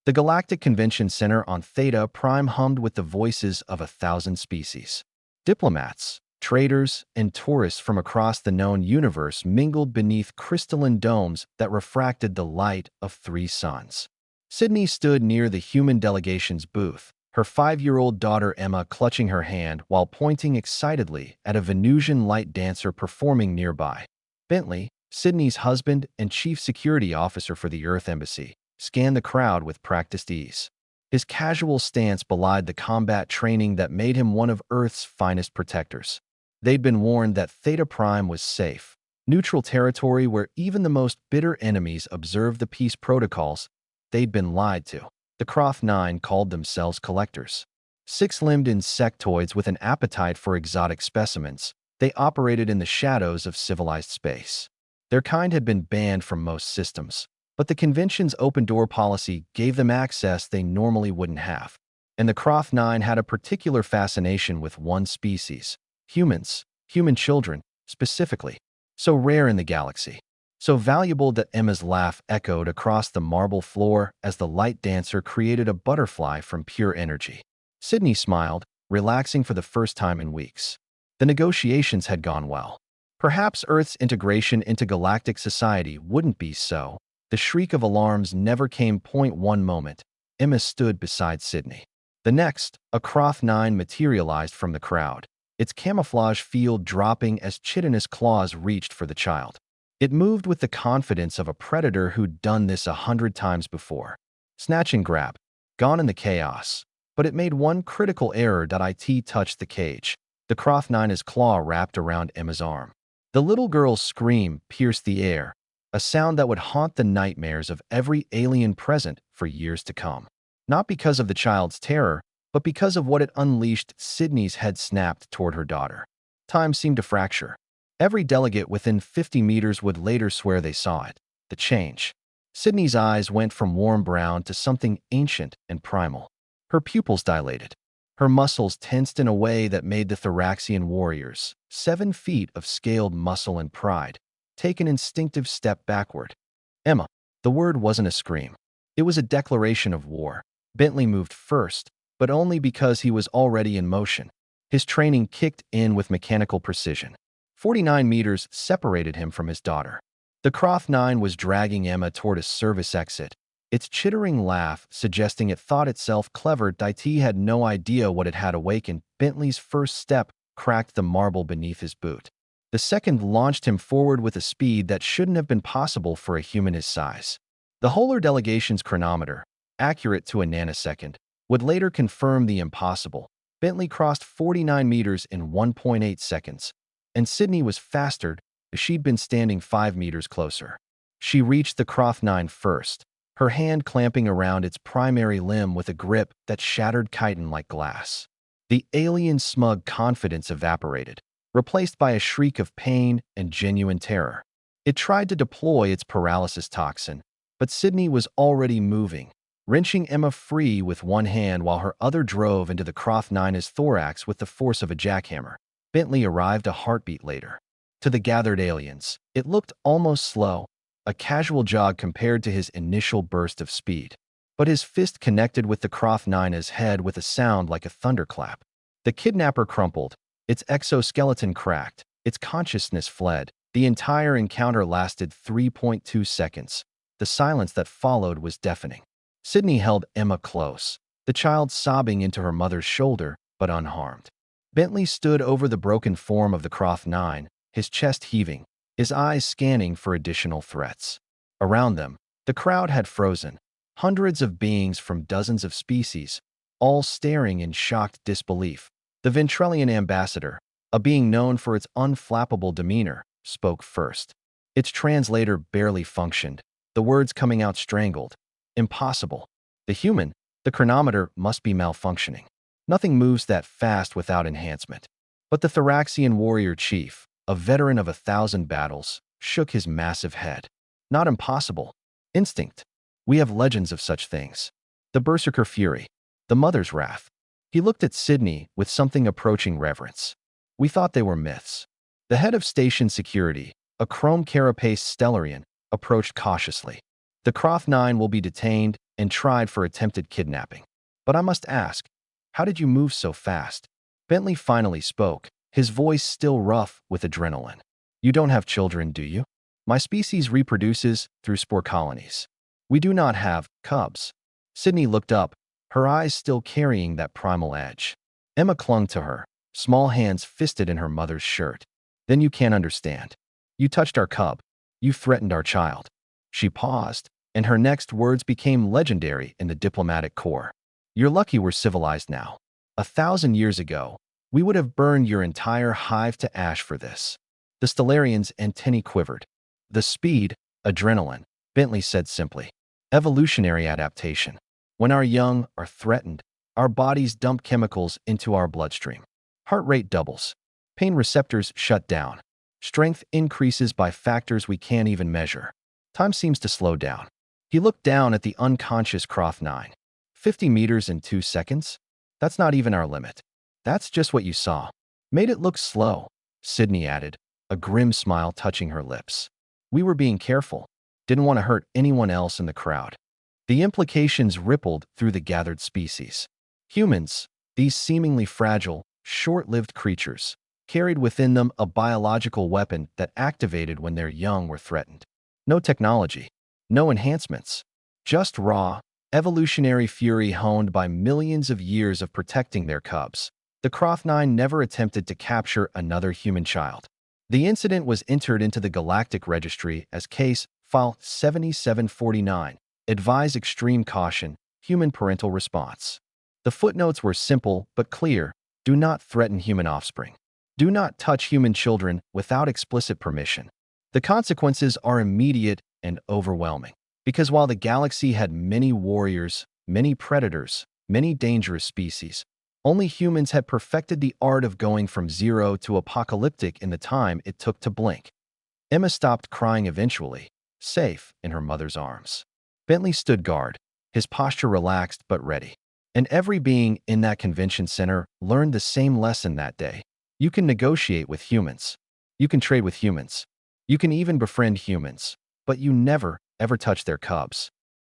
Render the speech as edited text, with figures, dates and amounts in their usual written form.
The Galactic Convention Center on Theta Prime hummed with the voices of 1,000 species. Diplomats, traders, and tourists from across the known universe mingled beneath crystalline domes that refracted the light of 3 suns. Sydney stood near the human delegation's booth, her 5-year-old daughter Emma clutching her hand while pointing excitedly at a Venusian light dancer performing nearby. Bentley, Sydney's husband and chief security officer for the Earth Embassy, scanned the crowd with practiced ease. His casual stance belied the combat training that made him one of Earth's finest protectors. They'd been warned that Theta Prime was safe, neutral territory where even the most bitter enemies observed the peace protocols. They'd been lied to. The Croth Nine called themselves collectors. 6-limbed insectoids with an appetite for exotic specimens, they operated in the shadows of civilized space. Their kind had been banned from most systems, but the convention's open-door policy gave them access they normally wouldn't have. And the Croth Nine had a particular fascination with one species: humans, human children, specifically. So rare in the galaxy. So valuable that Emma's laugh echoed across the marble floor as the light dancer created a butterfly from pure energy. Sydney smiled, relaxing for the first time in weeks. The negotiations had gone well. Perhaps Earth's integration into galactic society wouldn't be so. The shriek of alarms never came. One moment, Emma stood beside Sydney. The next, a Croth Nine materialized from the crowd, its camouflage field dropping as chitinous claws reached for the child. It moved with the confidence of a predator who'd done this 100 times before. Snatch and grab, gone in the chaos. But it made one critical error. It touched the cage. The Croth Nine's claw wrapped around Emma's arm. The little girl's scream pierced the air, a sound that would haunt the nightmares of every alien present for years to come. Not because of the child's terror, but because of what it unleashed. Sydney's head snapped toward her daughter. Time seemed to fracture. Every delegate within 50 meters would later swear they saw it. The change. Sydney's eyes went from warm brown to something ancient and primal. Her pupils dilated. Her muscles tensed in a way that made the Thoraxian warriors, 7 feet of scaled muscle and pride, take an instinctive step backward. Emma. The word wasn't a scream. It was a declaration of war. Bentley moved first, but only because he was already in motion. His training kicked in with mechanical precision. 49 meters separated him from his daughter. The Croth Nine was dragging Emma toward a service exit, its chittering laugh suggesting it thought itself clever. It had no idea what it had awakened. Bentley's first step cracked the marble beneath his boot. The second launched him forward with a speed that shouldn't have been possible for a human his size. The Holar delegation's chronometer, accurate to a nanosecond, would later confirm the impossible. Bentley crossed 49 meters in 1.8 seconds, and Sydney was faster as she'd been standing 5 meters closer. She reached the Croth Nine first, her hand clamping around its primary limb with a grip that shattered chitin like glass. The alien's smug confidence evaporated, replaced by a shriek of pain and genuine terror. It tried to deploy its paralysis toxin, but Sydney was already moving, wrenching Emma free with one hand while her other drove into the Croth Nine's thorax with the force of a jackhammer. Bentley arrived a heartbeat later. To the gathered aliens, it looked almost slow, a casual jog compared to his initial burst of speed. But his fist connected with the Croth Nine's head with a sound like a thunderclap. The Kidnapper crumpled, its exoskeleton cracked, its consciousness fled. The entire encounter lasted 3.2 seconds. The silence that followed was deafening. Sydney held Emma close, the child sobbing into her mother's shoulder, but unharmed. Bentley stood over the broken form of the Croth Nine, his chest heaving, his eyes scanning for additional threats. Around them, the crowd had frozen, hundreds of beings from dozens of species, all staring in shocked disbelief. The Ventrellian ambassador, a being known for its unflappable demeanor, spoke first. Its translator barely functioned, the words coming out strangled. Impossible. The human, the chronometer, must be malfunctioning. Nothing moves that fast without enhancement. But the Thoraxian warrior chief, a veteran of 1,000 battles, shook his massive head. Not impossible. Instinct. We have legends of such things. The Berserker Fury. The Mother's Wrath. He looked at Sydney with something approaching reverence. We thought they were myths. The head of station security, a chrome carapace Stellarian, approached cautiously. The Croth Nine will be detained, and tried for attempted kidnapping. But I must ask, how did you move so fast? Bentley finally spoke, his voice still rough with adrenaline. You don't have children, do you? My species reproduces through spore colonies. We do not have cubs. Sydney looked up, her eyes still carrying that primal edge. Emma clung to her, small hands fisted in her mother's shirt. Then you can't understand. You touched our cub. You threatened our child. She paused, and her next words became legendary in the diplomatic corps. You're lucky we're civilized now. 1,000 years ago, we would have burned your entire hive to ash for this. The Stellarian's antennae quivered. The speed, adrenaline, Bentley said simply. Evolutionary adaptation. When our young are threatened, our bodies dump chemicals into our bloodstream. Heart rate doubles. Pain receptors shut down. Strength increases by factors we can't even measure. Time seems to slow down. He looked down at the unconscious Croth 9. 50 meters in 2 seconds? That's not even our limit. That's just what you saw. Made it look slow, Sydney added, a grim smile touching her lips. We were being careful. Didn't want to hurt anyone else in the crowd. The implications rippled through the gathered species. Humans, these seemingly fragile, short-lived creatures, carried within them a biological weapon that activated when their young were threatened. No technology, no enhancements, just raw, evolutionary fury honed by millions of years of protecting their cubs. The Croth 9 never attempted to capture another human child. The incident was entered into the Galactic Registry as Case File 7749, Advise Extreme Caution, Human Parental Response. The footnotes were simple but clear. Do not threaten human offspring. Do not touch human children without explicit permission. The consequences are immediate and overwhelming. Because while the galaxy had many warriors, many predators, many dangerous species, only humans had perfected the art of going from zero to apocalyptic in the time it took to blink. Emma stopped crying eventually, safe in her mother's arms. Bentley stood guard, his posture relaxed but ready. And every being in that convention center learned the same lesson that day. You can negotiate with humans. You can trade with humans. You can even befriend humans. But you never, ever touch their cubs.